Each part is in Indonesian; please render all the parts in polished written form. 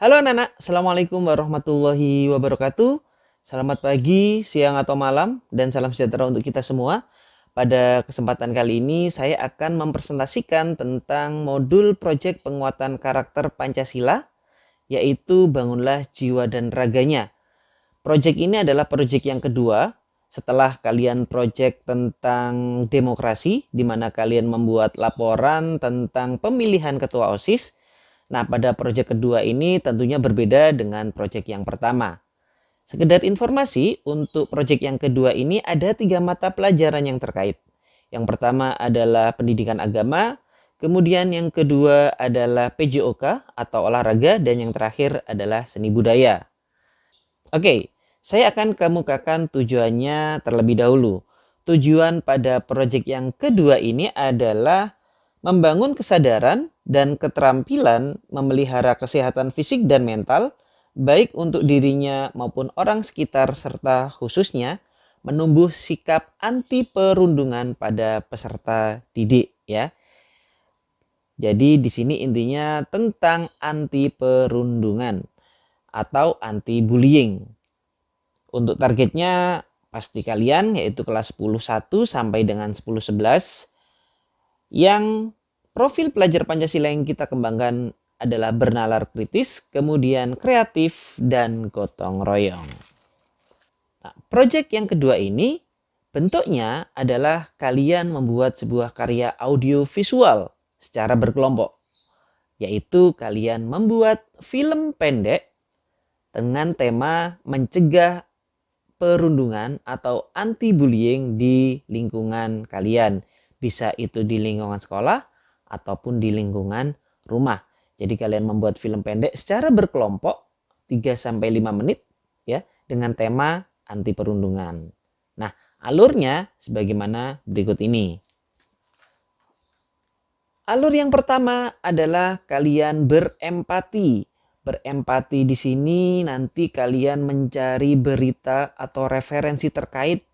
Halo anak-anak, Assalamualaikum warahmatullahi wabarakatuh. Selamat pagi, siang atau malam, dan salam sejahtera untuk kita semua. Pada kesempatan kali ini saya akan mempresentasikan tentang modul proyek penguatan karakter Pancasila, yaitu Bangunlah Jiwa dan Raganya. Proyek ini adalah proyek yang kedua setelah kalian proyek tentang demokrasi, di mana kalian membuat laporan tentang pemilihan ketua OSIS. Nah, pada proyek kedua ini tentunya berbeda dengan proyek yang pertama. Sekedar informasi, untuk proyek yang kedua ini ada 3 mata pelajaran yang terkait. Yang pertama adalah pendidikan agama, kemudian yang kedua adalah PJOK atau olahraga, dan yang terakhir adalah seni budaya. Oke, saya akan kemukakan tujuannya terlebih dahulu. Tujuan pada proyek yang kedua ini adalah membangun kesadaran dan keterampilan memelihara kesehatan fisik dan mental, baik untuk dirinya maupun orang sekitar, serta khususnya menumbuh sikap anti perundungan pada peserta didik ya. Jadi di sini intinya tentang anti perundungan atau anti bullying. Untuk targetnya pasti kalian yaitu kelas 10.1 sampai dengan 10.11. Yang profil pelajar Pancasila yang kita kembangkan adalah bernalar kritis, kemudian kreatif, dan gotong royong. Nah, proyek yang kedua ini bentuknya adalah kalian membuat sebuah karya audio visual secara berkelompok, yaitu kalian membuat film pendek dengan tema mencegah perundungan atau anti bullying di lingkungan kalian. Bisa itu di lingkungan sekolah ataupun di lingkungan rumah. Jadi kalian membuat film pendek secara berkelompok 3-5 menit ya dengan tema anti perundungan. Nah, alurnya sebagaimana berikut ini. Alur yang pertama adalah kalian berempati. Berempati di sini nanti kalian mencari berita atau referensi terkait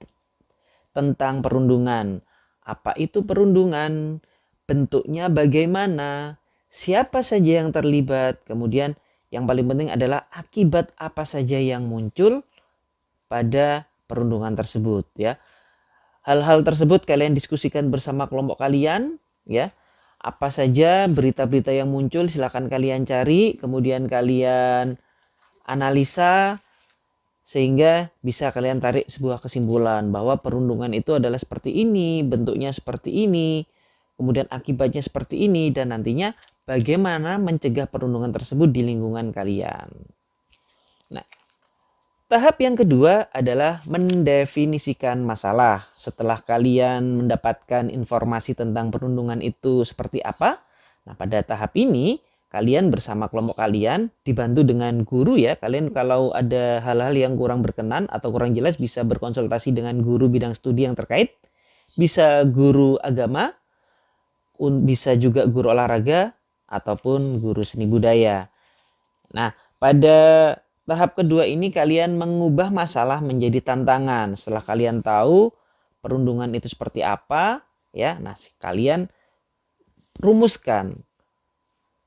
tentang perundungan. Apa itu perundungan? Bentuknya bagaimana? Siapa saja yang terlibat? Kemudian yang paling penting adalah akibat apa saja yang muncul pada perundungan tersebut ya. Hal-hal tersebut kalian diskusikan bersama kelompok kalian ya. Apa saja berita-berita yang muncul silakan kalian cari, kemudian kalian analisa sehingga bisa kalian tarik sebuah kesimpulan bahwa perundungan itu adalah seperti ini, bentuknya seperti ini, kemudian akibatnya seperti ini, dan nantinya bagaimana mencegah perundungan tersebut di lingkungan kalian. Nah, tahap yang kedua adalah mendefinisikan masalah. Setelah kalian mendapatkan informasi tentang perundungan itu seperti apa, nah pada tahap ini kalian bersama kelompok kalian dibantu dengan guru ya. Kalian kalau ada hal-hal yang kurang berkenan atau kurang jelas bisa berkonsultasi dengan guru bidang studi yang terkait. Bisa guru agama, bisa juga guru olahraga, ataupun guru seni budaya. Nah, pada tahap kedua ini kalian mengubah masalah menjadi tantangan. Setelah kalian tahu perundungan itu seperti apa, ya, nah kalian rumuskan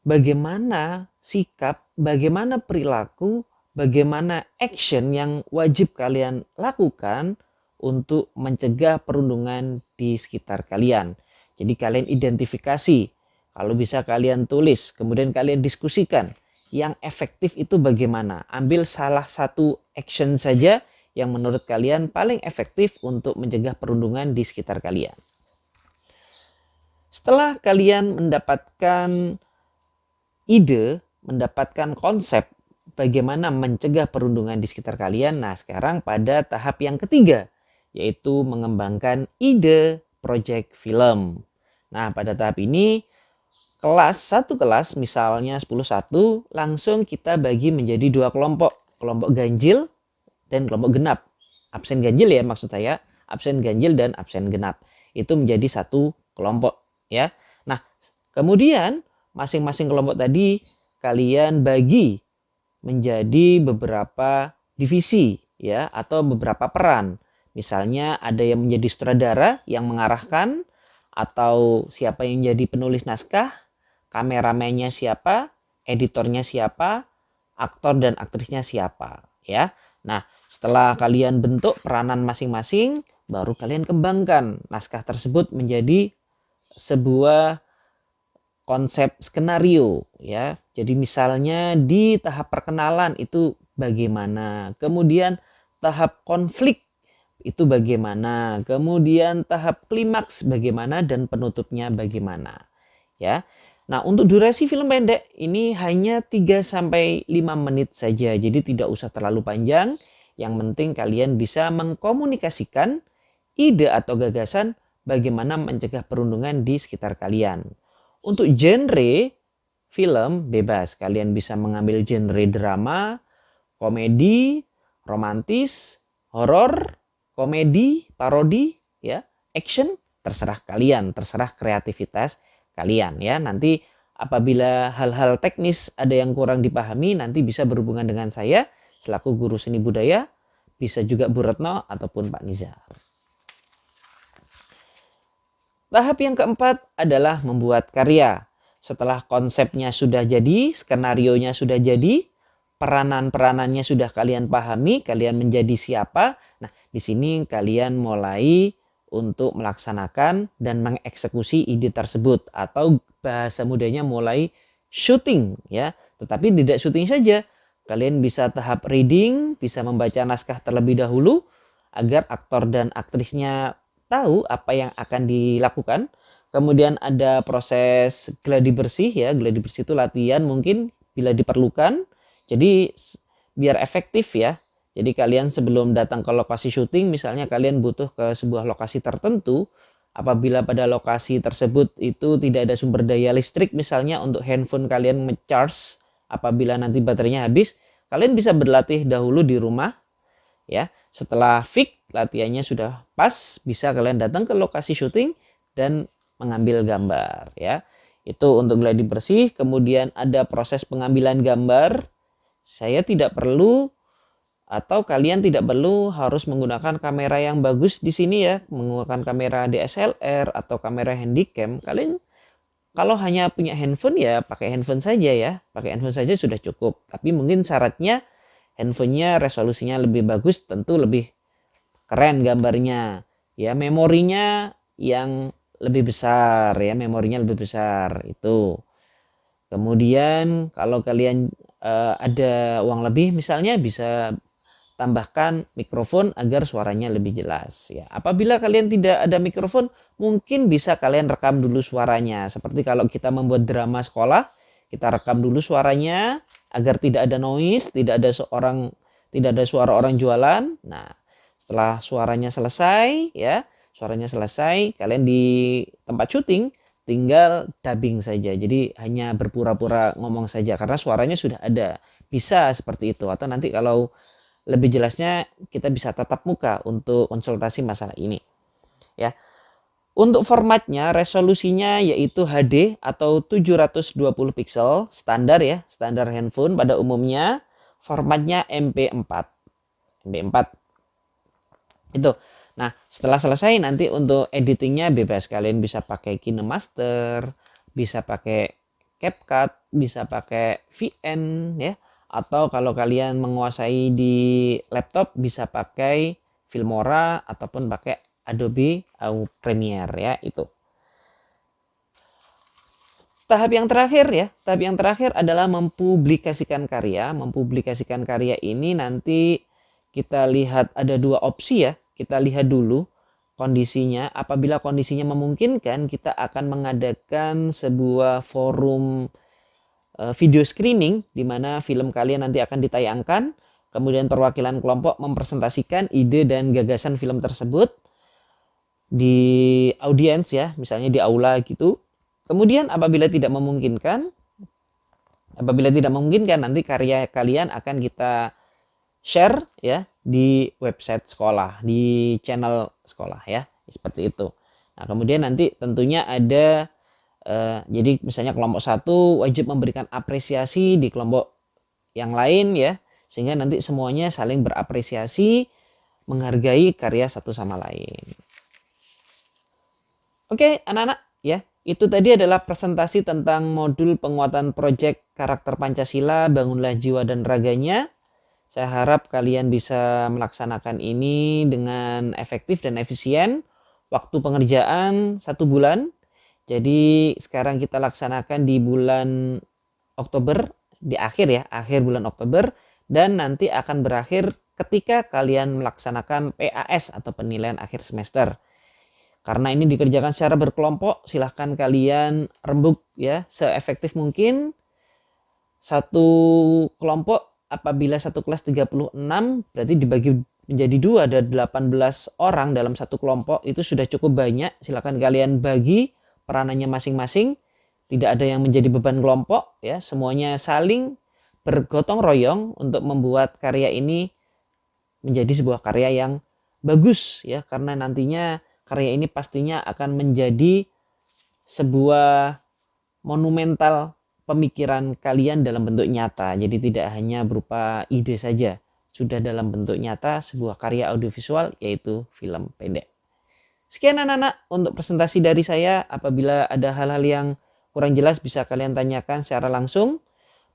bagaimana sikap, bagaimana perilaku, bagaimana action yang wajib kalian lakukan untuk mencegah perundungan di sekitar kalian. Jadi kalian identifikasi, kalau bisa kalian tulis, kemudian kalian diskusikan yang efektif itu bagaimana. Ambil salah satu action saja yang menurut kalian paling efektif untuk mencegah perundungan di sekitar kalian. Setelah kalian mendapatkan ide, mendapatkan konsep bagaimana mencegah perundungan di sekitar kalian, nah sekarang pada tahap yang ketiga, yaitu mengembangkan ide proyek film. Nah pada tahap ini satu kelas misalnya 10.1 langsung kita bagi menjadi 2 kelompok. Kelompok ganjil dan kelompok genap. Absen ganjil ya maksud saya. Absen ganjil dan absen genap. Itu menjadi satu kelompok ya. Nah kemudian masing-masing kelompok tadi kalian bagi menjadi beberapa divisi ya atau beberapa peran. Misalnya ada yang menjadi sutradara yang mengarahkan, atau siapa yang jadi penulis naskah, kameramennya siapa, editornya siapa, aktor dan aktrisnya siapa ya. Nah, setelah kalian bentuk peranan masing-masing, baru kalian kembangkan naskah tersebut menjadi sebuah konsep skenario ya. Jadi misalnya di tahap perkenalan itu bagaimana, kemudian tahap konflik itu bagaimana, kemudian tahap klimaks bagaimana, dan penutupnya bagaimana ya. Nah, untuk durasi film pendek ini hanya 3 sampai 5 menit saja. Jadi tidak usah terlalu panjang. Yang penting kalian bisa mengkomunikasikan ide atau gagasan bagaimana mencegah perundungan di sekitar kalian. Untuk genre film bebas, kalian bisa mengambil genre drama, komedi, romantis, horor, komedi, parodi, ya, action, terserah kalian, terserah kreativitas kalian ya. Nanti apabila hal-hal teknis ada yang kurang dipahami, nanti bisa berhubungan dengan saya selaku guru seni budaya, bisa juga Bu Retno ataupun Pak Nizar. Tahap yang keempat adalah membuat karya. Setelah konsepnya sudah jadi, skenarionya sudah jadi, peranan-peranannya sudah kalian pahami, kalian menjadi siapa. Nah, di sini kalian mulai untuk melaksanakan dan mengeksekusi ide tersebut, atau bahasa mudanya mulai syuting ya. Tetapi tidak syuting saja. Kalian bisa tahap reading, bisa membaca naskah terlebih dahulu agar aktor dan aktrisnya tahu apa yang akan dilakukan. Kemudian ada proses gladi bersih ya. Gladi bersih itu latihan mungkin bila diperlukan. Jadi biar efektif ya. Jadi kalian sebelum datang ke lokasi syuting, misalnya kalian butuh ke sebuah lokasi tertentu, apabila pada lokasi tersebut itu tidak ada sumber daya listrik misalnya untuk handphone kalian ngecharge, apabila nanti baterainya habis, kalian bisa berlatih dahulu di rumah ya. Setelah fix latihannya sudah pas, bisa kalian datang ke lokasi syuting dan mengambil gambar ya. Itu untuk gladi bersih. Kemudian ada proses pengambilan gambar. Saya tidak perlu atau kalian tidak perlu harus menggunakan kamera yang bagus di sini ya, menggunakan kamera DSLR atau kamera handycam. Kalian kalau hanya punya handphone ya pakai handphone saja ya, pakai handphone saja sudah cukup. Tapi mungkin syaratnya handphonenya resolusinya lebih bagus, tentu lebih keren gambarnya ya, memorinya yang lebih besar ya, memorinya lebih besar itu. Kemudian kalau kalian ada uang lebih misalnya, bisa tambahkan mikrofon agar suaranya lebih jelas ya. Apabila kalian tidak ada mikrofon, mungkin bisa kalian rekam dulu suaranya. Seperti kalau kita membuat drama sekolah, kita rekam dulu suaranya agar tidak ada noise, tidak ada suara orang jualan. Nah, setelah suaranya selesai ya, kalian di tempat syuting tinggal dubbing saja. Jadi hanya berpura-pura ngomong saja karena suaranya sudah ada. Bisa seperti itu. Atau nanti kalau lebih jelasnya kita bisa tatap muka untuk konsultasi masalah ini ya. Untuk formatnya, resolusinya yaitu HD atau 720 pixel standar ya, standar handphone pada umumnya. Formatnya MP4 itu. Nah, setelah selesai nanti untuk editingnya bebas, kalian bisa pakai KineMaster, bisa pakai CapCut, bisa pakai VN ya. Atau kalau kalian menguasai di laptop bisa pakai Filmora ataupun pakai Adobe Premiere ya itu. Tahap yang terakhir adalah mempublikasikan karya. Mempublikasikan karya ini nanti kita lihat ada dua opsi ya. Kita lihat dulu kondisinya. Apabila kondisinya memungkinkan, kita akan mengadakan sebuah forum video screening di mana film kalian nanti akan ditayangkan. Kemudian perwakilan kelompok mempresentasikan ide dan gagasan film tersebut di audiens ya, misalnya di aula gitu. Kemudian apabila tidak memungkinkan nanti karya kalian akan kita share ya di website sekolah, di channel sekolah ya, seperti itu. Nah, kemudian nanti tentunya ada jadi misalnya kelompok satu wajib memberikan apresiasi di kelompok yang lain ya, sehingga nanti semuanya saling berapresiasi, menghargai karya satu sama lain. Oke anak-anak ya, Itu tadi adalah presentasi tentang modul penguatan proyek karakter Pancasila, bangunlah jiwa dan raganya. Saya harap kalian bisa melaksanakan ini dengan efektif dan efisien. Waktu pengerjaan 1 bulan. Jadi sekarang kita laksanakan di bulan Oktober, di akhir ya, akhir bulan Oktober. Dan nanti akan berakhir ketika kalian melaksanakan PAS atau penilaian akhir semester. Karena ini dikerjakan secara berkelompok, silahkan kalian rembuk ya seefektif mungkin. Satu kelompok apabila satu kelas 36 berarti dibagi menjadi 2, ada 18 orang dalam satu kelompok, itu sudah cukup banyak. Silahkan kalian bagi peranannya masing-masing, tidak ada yang menjadi beban kelompok ya, semuanya saling bergotong royong untuk membuat karya ini menjadi sebuah karya yang bagus ya, karena nantinya karya ini pastinya akan menjadi sebuah monumental pemikiran kalian dalam bentuk nyata. Jadi tidak hanya berupa ide saja, sudah dalam bentuk nyata sebuah karya audiovisual yaitu film pendek. Sekian anak-anak untuk presentasi dari saya. Apabila ada hal-hal yang kurang jelas bisa kalian tanyakan secara langsung,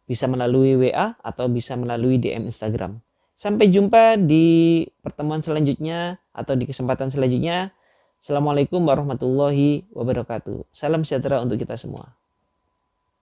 bisa melalui WA atau bisa melalui DM Instagram. Sampai jumpa di pertemuan selanjutnya atau di kesempatan selanjutnya. Assalamualaikum warahmatullahi wabarakatuh. Salam sejahtera untuk kita semua.